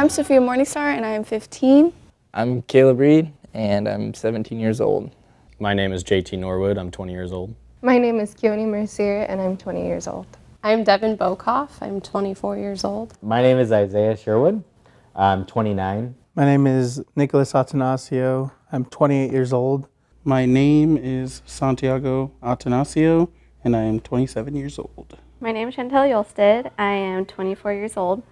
I'm Sophia Morningstar and I am 15. I'm Caleb Reed and I'm 17 years old. My name is JT Norwood. I'm 20 years old. My name is Keone Mercier and I'm 20 years old. I'm Devin Bokoff. I'm 24 years old. My name is Isaiah Sherwood. I'm 29. My name is Nicholas Atanasio. I'm 28 years old. My name is Santiago Atanasio and I am 27 years old. My name is Chantel Yolstead. I am 24 years old.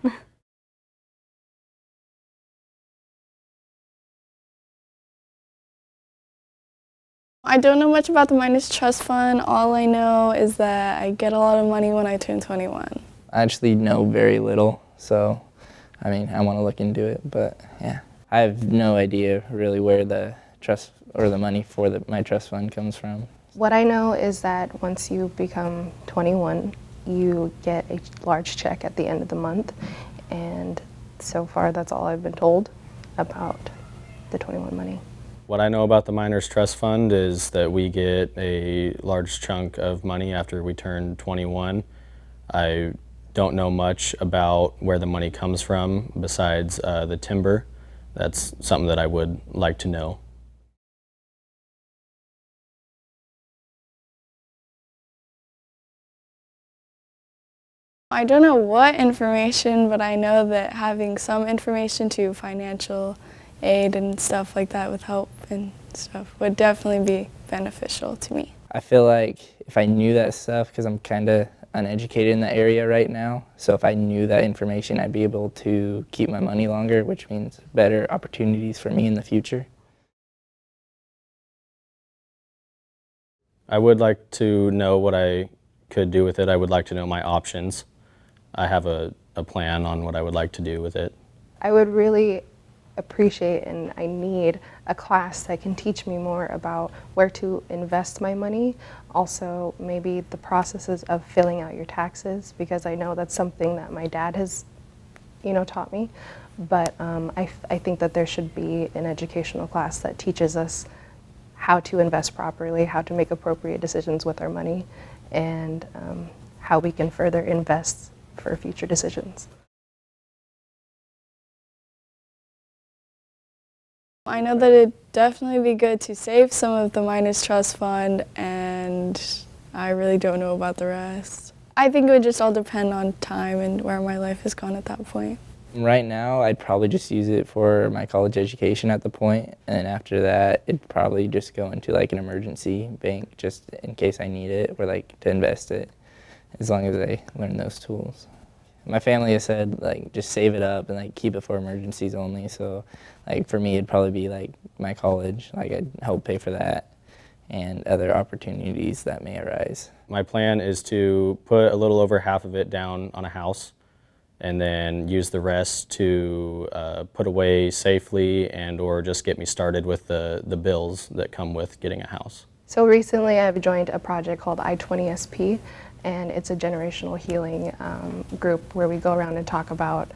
I don't know much about the Miners Trust Fund. All I know is that I get a lot of money when I turn 21. I actually know very little, so I want to look into it, but yeah. I have no idea really where the trust or the money for my trust fund comes from. What I know is that once you become 21, you get a large check at the end of the month, and so far that's all I've been told about the 21 money. What I know about the Miners Trust Fund is that we get a large chunk of money after we turn 21. I don't know much about where the money comes from besides the timber. That's something that I would like to know. I don't know what information, but I know that having some information to financial aid and stuff like that with help and stuff would definitely be beneficial to me. I feel like if I knew that stuff, because I'm kind of uneducated in that area right now, so if I knew that information, I'd be able to keep my money longer, which means better opportunities for me in the future. I would like to know what I could do with it. I would like to know my options. I have a plan on what I would like to do with it. I would really appreciate and I need a class that can teach me more about where to invest my money. Also, maybe the processes of filling out your taxes, because I know that's something that my dad has, taught me. But I think that there should be an educational class that teaches us how to invest properly, how to make appropriate decisions with our money, and how we can further invest for future decisions. I know that it'd definitely be good to save some of the Miners Trust Fund, and I really don't know about the rest. I think it would just all depend on time and where my life has gone at that point. Right now, I'd probably just use it for my college education at the point, and after that, it'd probably just go into like an emergency bank just in case I need it or like to invest it, as long as I learn those tools. My family has said like just save it up and like keep it for emergencies only, so like for me it'd probably be like my college, like I'd help pay for that and other opportunities that may arise. My plan is to put a little over half of it down on a house and then use the rest to put away safely and or just get me started with the bills that come with getting a house. So recently I've joined a project called I-20SP, and it's a generational healing group where we go around and talk about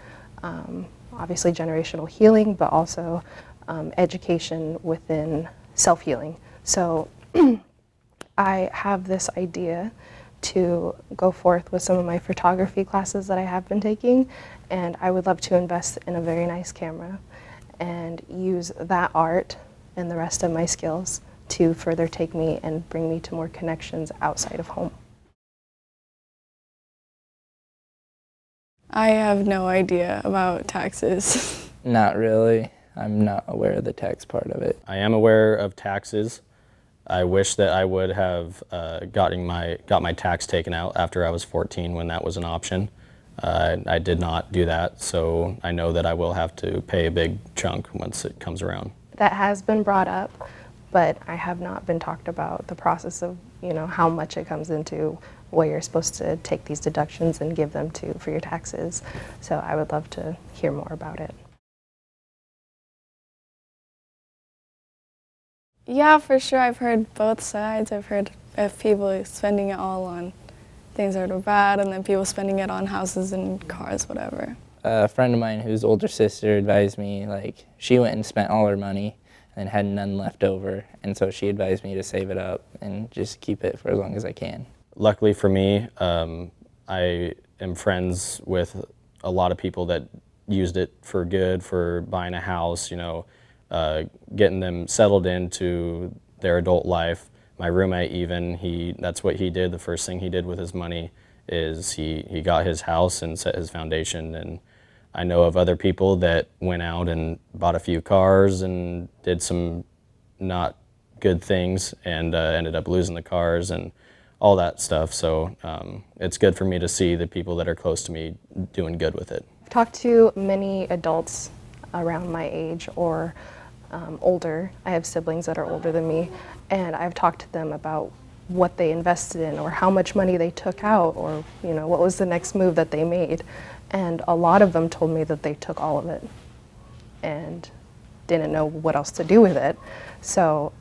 obviously generational healing, but also education within self-healing. So I have this idea to go forth with some of my photography classes that I have been taking, and I would love to invest in a very nice camera and use that art and the rest of my skills to further take me and bring me to more connections outside of home. I have no idea about taxes. Not really. I'm not aware of the tax part of it. I am aware of taxes. I wish that I would have got my tax taken out after I was 14 when that was an option. I did not do that, so I know that I will have to pay a big chunk once it comes around. That has been brought up, but I have not been talked about the process of how much it comes into, where you're supposed to take these deductions and give them to for your taxes. So I would love to hear more about it. Yeah, for sure. I've heard both sides. I've heard of people spending it all on things that are bad, and then people spending it on houses and cars, whatever. A friend of mine whose older sister advised me, like, she went and spent all her money and had none left over, and so she advised me to save it up and just keep it for as long as I can. Luckily for me, I am friends with a lot of people that used it for good, for buying a house, getting them settled into their adult life. My roommate even, that's what he did. The first thing he did with his money is he got his house and set his foundation. And I know of other people that went out and bought a few cars and did some not good things and ended up losing the cars and all that stuff. So it's good for me to see the people that are close to me doing good with it. I've talked to many adults around my age or older. I have siblings that are older than me, and I've talked to them about what they invested in or how much money they took out or what was the next move that they made. And a lot of them told me that they took all of it and didn't know what else to do with it. So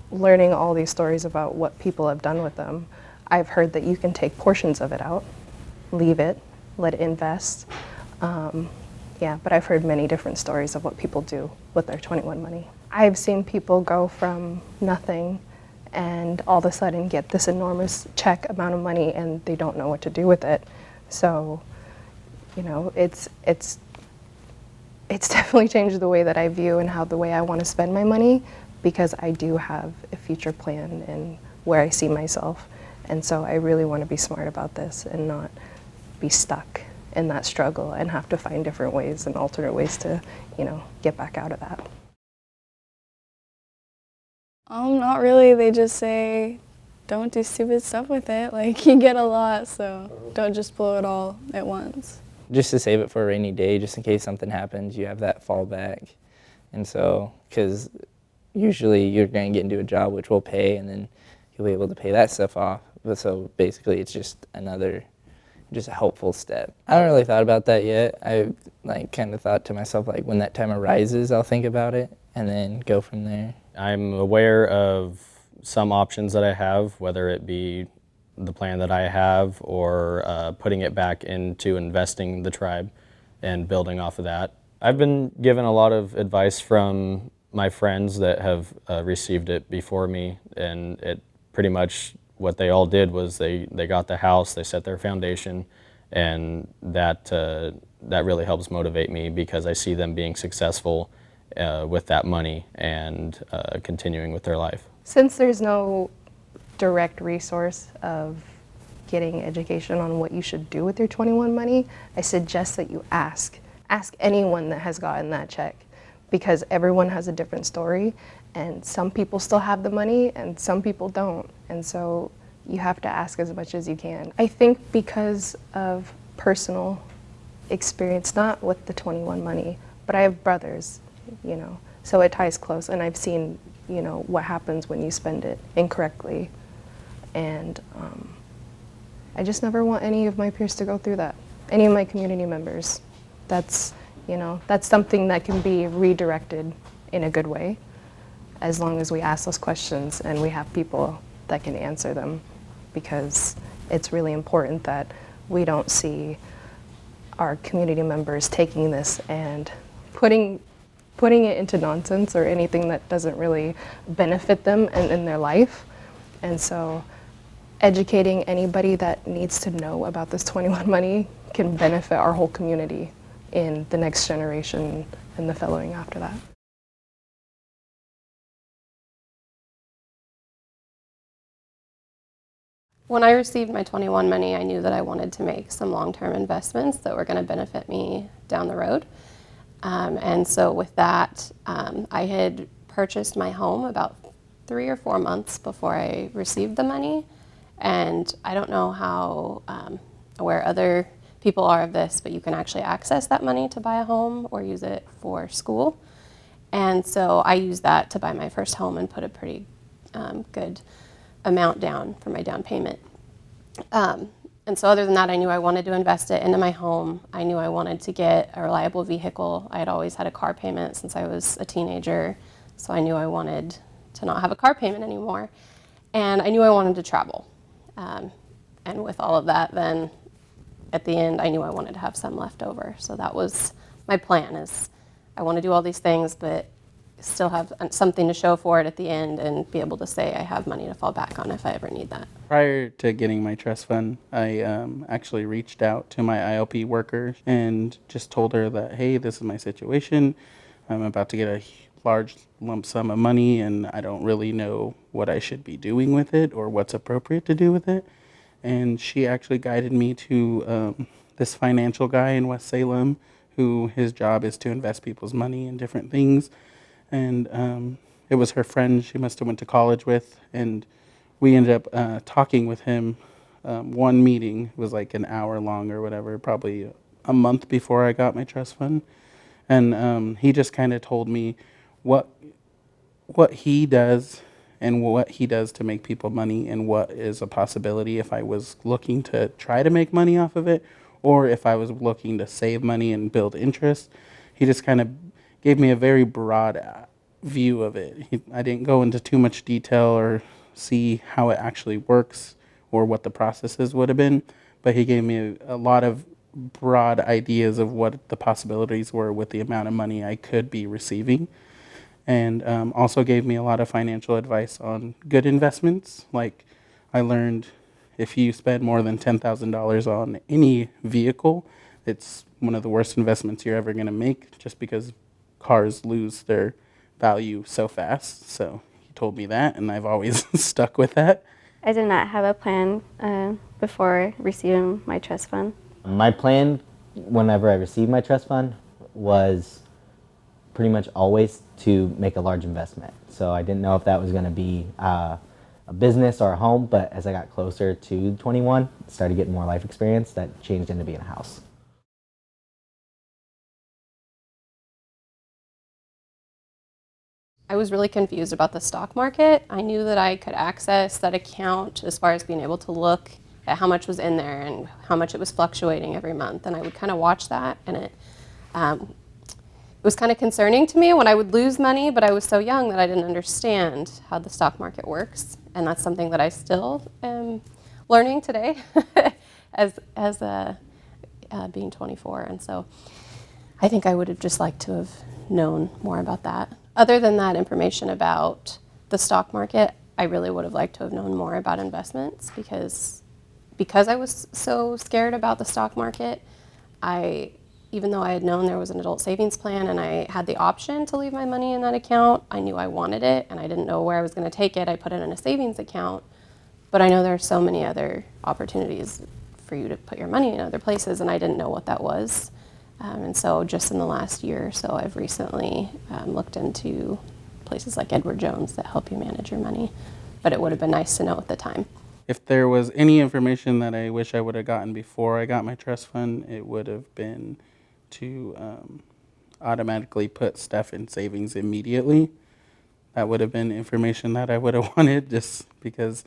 learning all these stories about what people have done with them, I've heard that you can take portions of it out, leave it, let it invest. But I've heard many different stories of what people do with their 21 money. I've seen people go from nothing and all of a sudden get this enormous check amount of money and they don't know what to do with it. So, it's definitely changed the way that I view and the way I want to spend my money, because I do have a future plan and where I see myself. And so I really want to be smart about this and not be stuck in that struggle and have to find different ways and alternate ways to, get back out of that. Not really. They just say, don't do stupid stuff with it. Like, you get a lot, so don't just blow it all at once. Just to save it for a rainy day, just in case something happens, you have that fallback. And so, because usually you're going to get into a job which will pay, and then you'll be able to pay that stuff off. But so basically it's just a helpful step. I haven't really thought about that yet. I kind of thought to myself, when that time arises, I'll think about it and then go from there. I'm aware of some options that I have, whether it be the plan that I have or putting it back into investing the tribe and building off of that. I've been given a lot of advice from my friends that have received it before me, and it pretty much what they all did was they got the house, they set their foundation, and that really helps motivate me because I see them being successful with that money and continuing with their life. Since there's no direct resource of getting education on what you should do with your 21 money, I suggest that you ask anyone that has gotten that check, because everyone has a different story, and some people still have the money and some people don't, and so you have to ask as much as you can. I think because of personal experience, not with the 21 money, but I have brothers, so it ties close, and I've seen what happens when you spend it incorrectly, and I just never want any of my peers to go through that, any of my community members. That's something that can be redirected in a good way, as long as we ask those questions and we have people that can answer them, because it's really important that we don't see our community members taking this and putting it into nonsense or anything that doesn't really benefit them in their life. And so educating anybody that needs to know about this 21 money can benefit our whole community in the next generation and the following after that. When I received my 21 money, I knew that I wanted to make some long-term investments that were going to benefit me down the road. And so with that, I had purchased my home about 3 or 4 months before I received the money. And I don't know how aware other people are of this, but you can actually access that money to buy a home or use it for school. And so I used that to buy my first home and put a pretty good amount down for my down payment. And so other than that, I knew I wanted to invest it into my home. I knew I wanted to get a reliable vehicle. I had always had a car payment since I was a teenager, so I knew I wanted to not have a car payment anymore. And I knew I wanted to travel. And with all of that, then at the end, I knew I wanted to have some left over. So that was my plan, is I want to do all these things, but still have something to show for it at the end and be able to say I have money to fall back on if I ever need that. Prior to getting my trust fund, I actually reached out to my ILP worker and just told her that, hey, this is my situation. I'm about to get a large lump sum of money and I don't really know what I should be doing with it or what's appropriate to do with it. And she actually guided me to this financial guy in West Salem who his job is to invest people's money in different things. And it was her friend she must have went to college with, and we ended up talking with him. One meeting was like an hour long or whatever, probably a month before I got my trust fund, and he just kind of told me what he does and what he does to make people money and what is a possibility if I was looking to try to make money off of it or if I was looking to save money and build interest. He just kind of gave me a very broad view of it. I didn't go into too much detail or see how it actually works or what the processes would have been, but he gave me a lot of broad ideas of what the possibilities were with the amount of money I could be receiving, and also gave me a lot of financial advice on good investments. Like I learned if you spend more than $10,000 on any vehicle, it's one of the worst investments you're ever going to make just because cars lose their value so fast. So he told me that, and I've always stuck with that. I did not have a plan before receiving my trust fund. My plan whenever I received my trust fund was pretty much always to make a large investment. So I didn't know if that was going to be a business or a home, but as I got closer to 21, started getting more life experience, that changed into being a house. I was really confused about the stock market. I knew that I could access that account as far as being able to look at how much was in there and how much it was fluctuating every month. And I would kind of watch that, and it was kind of concerning to me when I would lose money, but I was so young that I didn't understand how the stock market works. And that's something that I still am learning today as being 24. And so I think I would have just liked to have known more about that. Other than that information about the stock market, I really would have liked to have known more about investments because I was so scared about the stock market. Even though I had known there was an adult savings plan and I had the option to leave my money in that account, I knew I wanted it and I didn't know where I was going to take it. I put it in a savings account, but I know there are so many other opportunities for you to put your money in other places, and I didn't know what that was. And so just in the last year or so, I've recently looked into places like Edward Jones that help you manage your money, but it would have been nice to know at the time. If there was any information that I wish I would have gotten before I got my trust fund, it would have been to automatically put stuff in savings immediately. That would have been information that I would have wanted, just because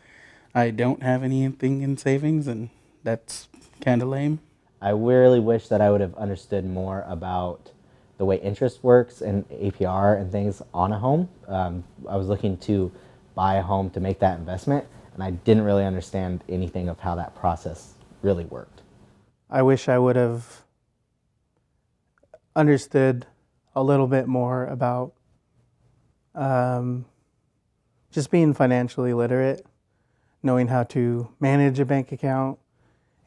I don't have anything in savings, and that's kind of lame. I really wish that I would have understood more about the way interest works and APR and things on a home. I was looking to buy a home to make that investment, and I didn't really understand anything of how that process really worked. I wish I would have understood a little bit more about just being financially literate, knowing how to manage a bank account,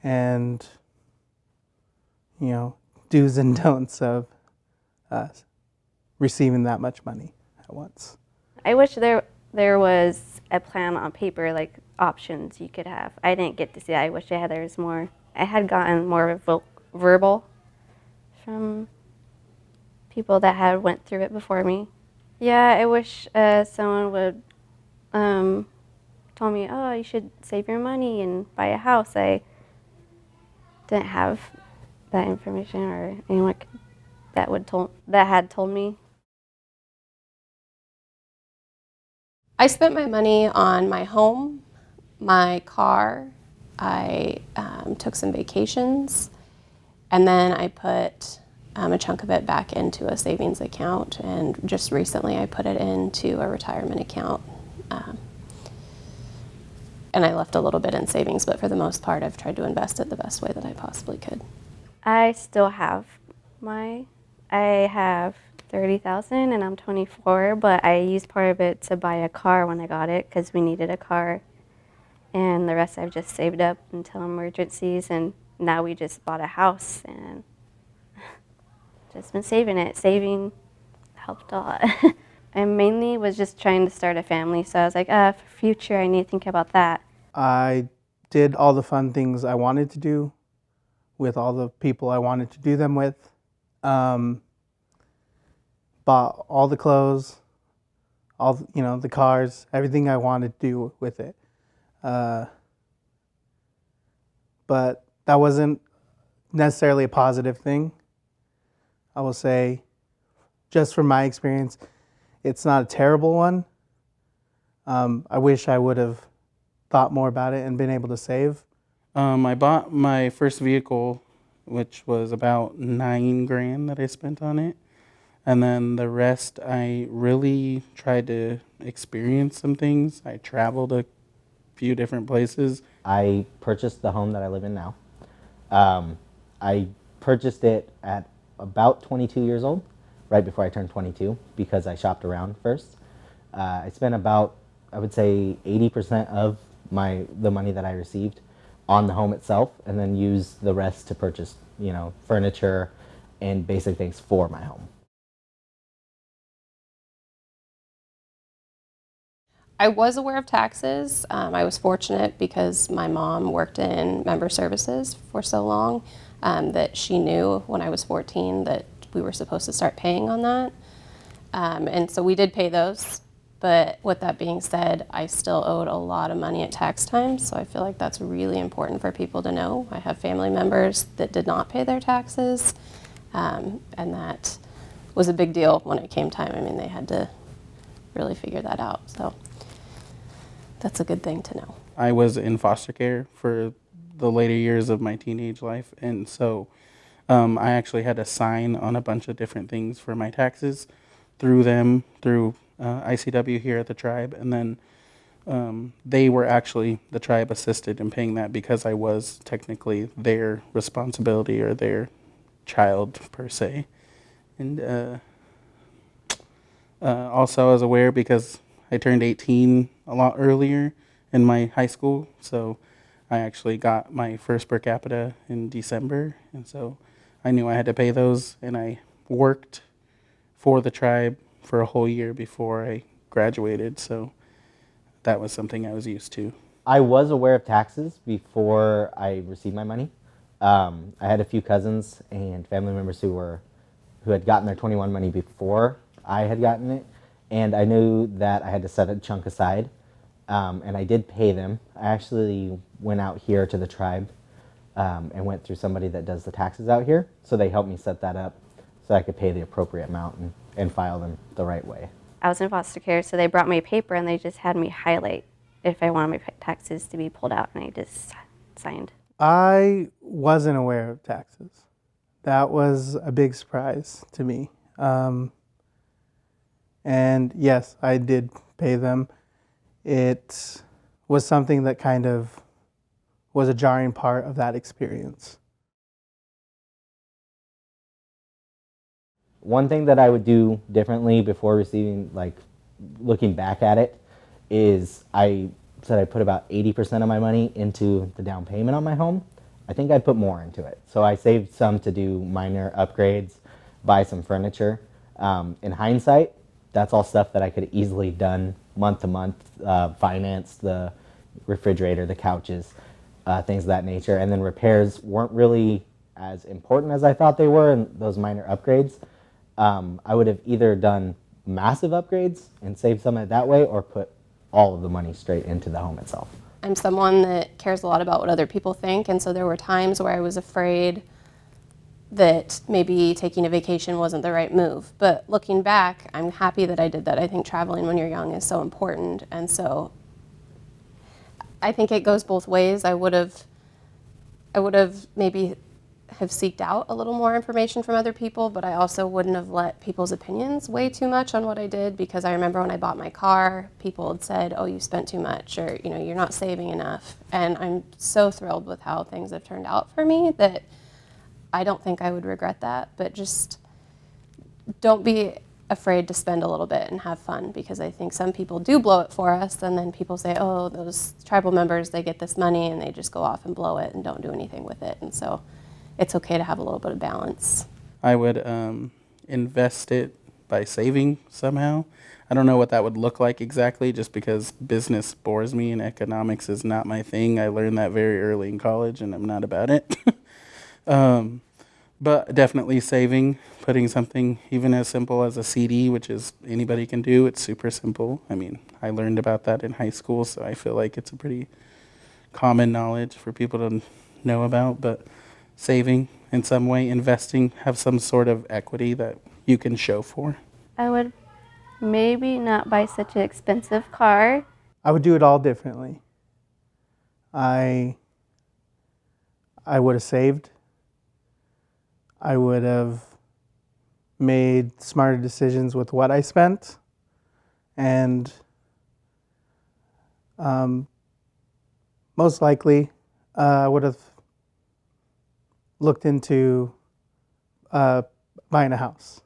and do's and don'ts of receiving that much money at once. I wish there was a plan on paper, like options you could have. I didn't get to see that. I wish there was more. I had gotten more verbal from people that had went through it before me. Yeah, I wish someone would tell me, oh, you should save your money and buy a house. I didn't have that information or anyone that had told me. I spent my money on my home, my car. I took some vacations, and then I put a chunk of it back into a savings account, and just recently I put it into a retirement account. And I left a little bit in savings, but for the most part I've tried to invest it the best way that I possibly could. I still have I have 30,000 and I'm 24, but I used part of it to buy a car when I got it because we needed a car. And the rest I've just saved up until emergencies, and now we just bought a house and just been saving it. Saving helped a lot. And mainly was just trying to start a family, so I was like, for future I need to think about that. I did all the fun things I wanted to do with all the people I wanted to do them with. Bought all the clothes, all the cars, everything I wanted to do with it. But that wasn't necessarily a positive thing. I will say, just from my experience, it's not a terrible one. I wish I would have thought more about it and been able to save. I bought my first vehicle, which was about $9,000 that I spent on it. And then the rest, I really tried to experience some things. I traveled a few different places. I purchased the home that I live in now. I purchased it at about 22 years old, right before I turned 22, because I shopped around first. I spent about, I would say, 80% of the money that I received on the home itself, and then used the rest to purchase, furniture and basic things for my home. I was aware of taxes. I was fortunate because my mom worked in member services for so long that she knew when I was 14 that we were supposed to start paying on that. And so we did pay those. But with that being said, I still owed a lot of money at tax time. So I feel like that's really important for people to know. I have family members that did not pay their taxes. And that was a big deal when it came time. I mean, they had to really figure that out. So that's a good thing to know. I was in foster care for the later years of my teenage life, and so I actually had to sign on a bunch of different things for my taxes through ICW here at the tribe, and then the tribe assisted in paying that because I was technically their responsibility or their child per se. And also I was aware because I turned 18 a lot earlier in my high school, so I actually got my first per capita in December, and so I knew I had to pay those, and I worked for the tribe for a whole year before I graduated, so that was something I was used to. I was aware of taxes before I received my money. I had a few cousins and family members who had gotten their 21 money before I had gotten it, and I knew that I had to set a chunk aside, and I did pay them. I actually went out here to the tribe and went through somebody that does the taxes out here, so they helped me set that up so I could pay the appropriate amount and file them the right way. I was in foster care, so they brought me a paper and they just had me highlight if I wanted my taxes to be pulled out, and I just signed. I wasn't aware of taxes. That was a big surprise to me. And yes, I did pay them. It was something that kind of was a jarring part of that experience. One thing that I would do differently before receiving, looking back at it, is I said I put about 80% of my money into the down payment on my home. I think I'd put more into it. So I saved some to do minor upgrades, buy some furniture. In hindsight, that's all stuff that I could have easily done month to month, finance the refrigerator, the couches, things of that nature. And then repairs weren't really as important as I thought they were, and those minor upgrades. I would have either done massive upgrades and saved some of it that way, or put all of the money straight into the home itself. I'm someone that cares a lot about what other people think, and so there were times where I was afraid that maybe taking a vacation wasn't the right move. But looking back, I'm happy that I did that. I think traveling when you're young is so important, and so I think it goes both ways. I would have maybe have seeked out a little more information from other people, but I also wouldn't have let people's opinions weigh too much on what I did, because I remember when I bought my car, people had said, oh, you spent too much, or you're not saving enough. And I'm so thrilled with how things have turned out for me that I don't think I would regret that. But just don't be afraid to spend a little bit and have fun, because I think some people do blow it for us, and then people say, oh, those tribal members, they get this money and they just go off and blow it and don't do anything with it. And so it's okay to have a little bit of balance. I would invest it by saving somehow. I don't know what that would look like exactly, just because business bores me and economics is not my thing. I learned that very early in college, and I'm not about it. But definitely saving, putting something even as simple as a CD, which is anybody can do. It's super simple. I mean, I learned about that in high school, so I feel like it's a pretty common knowledge for people to know about. But saving in some way, investing, have some sort of equity that you can show for. I would maybe not buy such an expensive car. I would do it all differently. I would have saved. I would have made smarter decisions with what I spent, and most likely I would have looked into buying a house.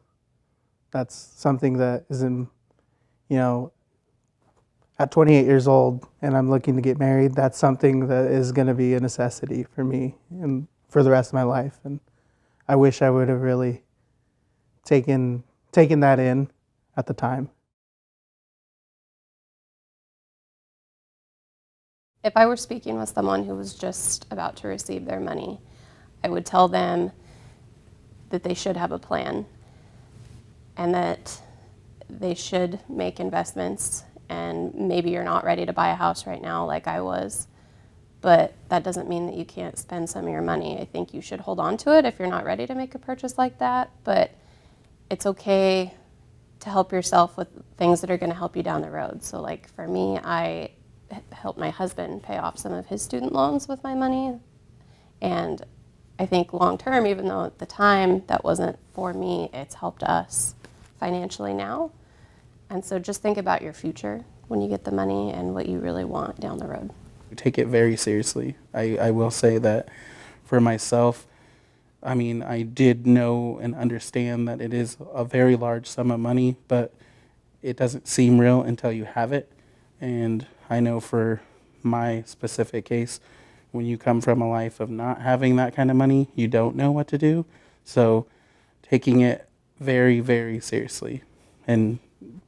That's something that is in, at 28 years old and I'm looking to get married, that's something that is going to be a necessity for me and for the rest of my life. And I wish I would have really taken that in at the time. If I were speaking with someone who was just about to receive their money, I would tell them that they should have a plan and that they should make investments. And maybe you're not ready to buy a house right now like I was, but that doesn't mean that you can't spend some of your money. I think you should hold on to it if you're not ready to make a purchase like that, but it's okay to help yourself with things that are going to help you down the road. So like for me, I helped my husband pay off some of his student loans with my money, and I think long term, even though at the time that wasn't for me, it's helped us financially now. And so just think about your future when you get the money and what you really want down the road. Take it very seriously. I will say that for myself, I mean, I did know and understand that it is a very large sum of money, but it doesn't seem real until you have it. And I know for my specific case, when you come from a life of not having that kind of money, you don't know what to do. So taking it very, very seriously and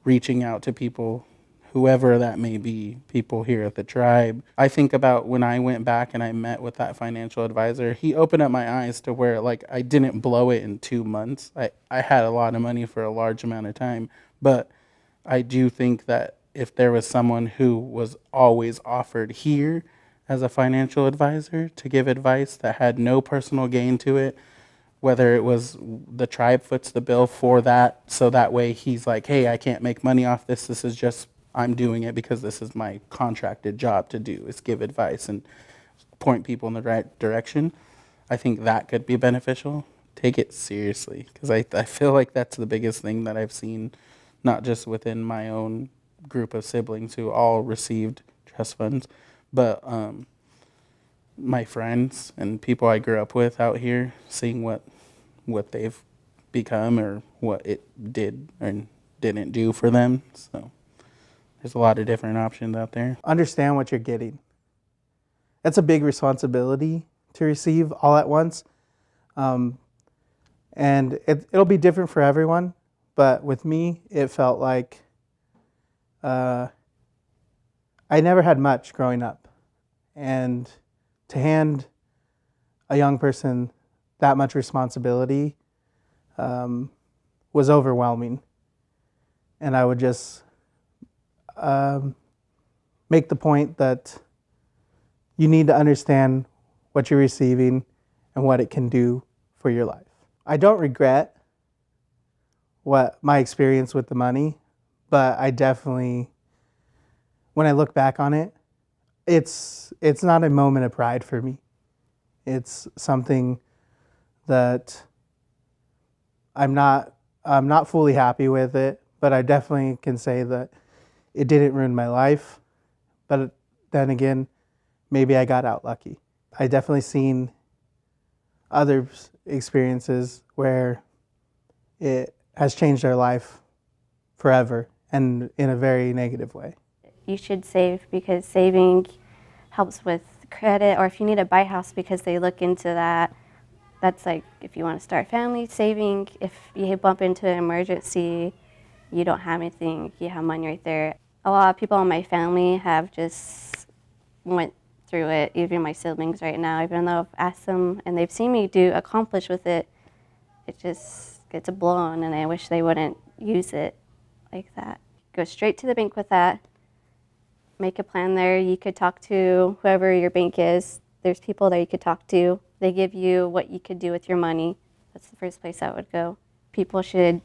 reaching out to people, whoever that may be, people here at the tribe. I think about when I went back and I met with that financial advisor, he opened up my eyes to where like I didn't blow it in 2 months. I had a lot of money for a large amount of time, but I do think that if there was someone who was always offered here as a financial advisor to give advice that had no personal gain to it, whether it was the tribe foots the bill for that, so that way he's like, hey, I can't make money off this. This is just, I'm doing it because this is my contracted job to do, is give advice and point people in the right direction. I think that could be beneficial. Take it seriously, because I feel like that's the biggest thing that I've seen, not just within my own group of siblings who all received trust funds, but my friends and people I grew up with out here, seeing what they've become or what it did and didn't do for them. So there's a lot of different options out there. Understand what you're getting. That's a big responsibility to receive all at once. And it'll be different for everyone. But with me, it felt like I never had much growing up. And to hand a young person that much responsibility was overwhelming. And I would just make the point that you need to understand what you're receiving and what it can do for your life. I don't regret what my experience with the money, but I definitely, when I look back on it, it's not a moment of pride for me. It's something that I'm not fully happy with it, but I definitely can say that it didn't ruin my life. But then again, maybe I got out lucky. I definitely seen other experiences where it has changed their life forever and in a very negative way. You should save because saving helps with credit, or if you need to buy a house because they look into that. That's like if you want to start a family, saving. If you bump into an emergency, you don't have anything, you have money right there. A lot of people in my family have just went through it, even my siblings right now, even though I've asked them and they've seen me accomplish with it, it just gets a blow on, and I wish they wouldn't use it like that. Go straight to the bank with that. Make a plan there. You could talk to whoever your bank is. There's people there you could talk to. They give you what you could do with your money. That's the first place I would go. People should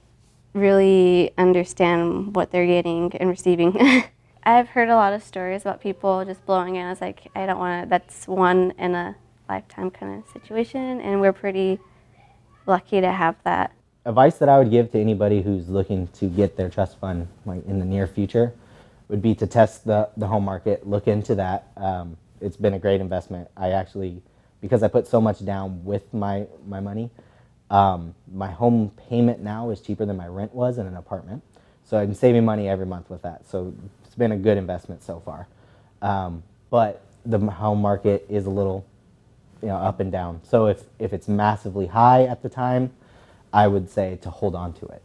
really understand what they're getting and receiving. I've heard a lot of stories about people just blowing it. I was like, I don't want to, that's one in a lifetime kind of situation, and we're pretty lucky to have that. Advice that I would give to anybody who's looking to get their trust fund like in the near future would be to test the home market, look into that. It's been a great investment. I actually, because I put so much down with my money, my home payment now is cheaper than my rent was in an apartment. So I'm saving money every month with that. So it's been a good investment so far. But the home market is a little, up and down. So if it's massively high at the time, I would say to hold on to it.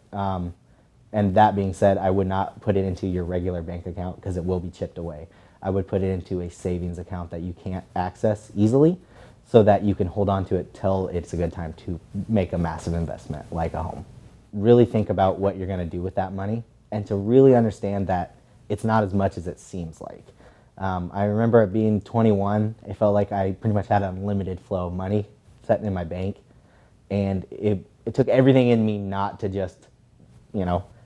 And that being said, I would not put it into your regular bank account because it will be chipped away. I would put it into a savings account that you can't access easily so that you can hold on to it till it's a good time to make a massive investment like a home. Really think about what you're going to do with that money and to really understand that it's not as much as it seems like. I remember being 21, it felt like I pretty much had an unlimited flow of money sitting in my bank, and it took everything in me not to just,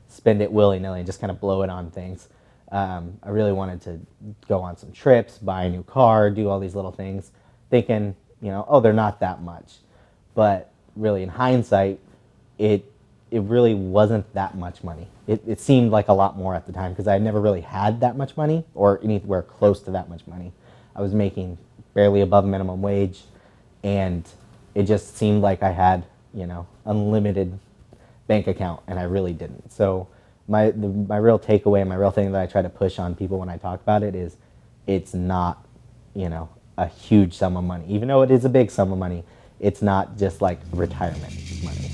spend it willy-nilly and just kind of blow it on things. I really wanted to go on some trips, buy a new car, do all these little things, thinking, oh, they're not that much. But really, in hindsight, it really wasn't that much money. It seemed like a lot more at the time because I never really had that much money or anywhere close to that much money. I was making barely above minimum wage, and it just seemed like I had, unlimited bank account, and I really didn't. So my real takeaway, my real thing that I try to push on people when I talk about it is it's not, a huge sum of money. Even though it is a big sum of money, it's not just like retirement money.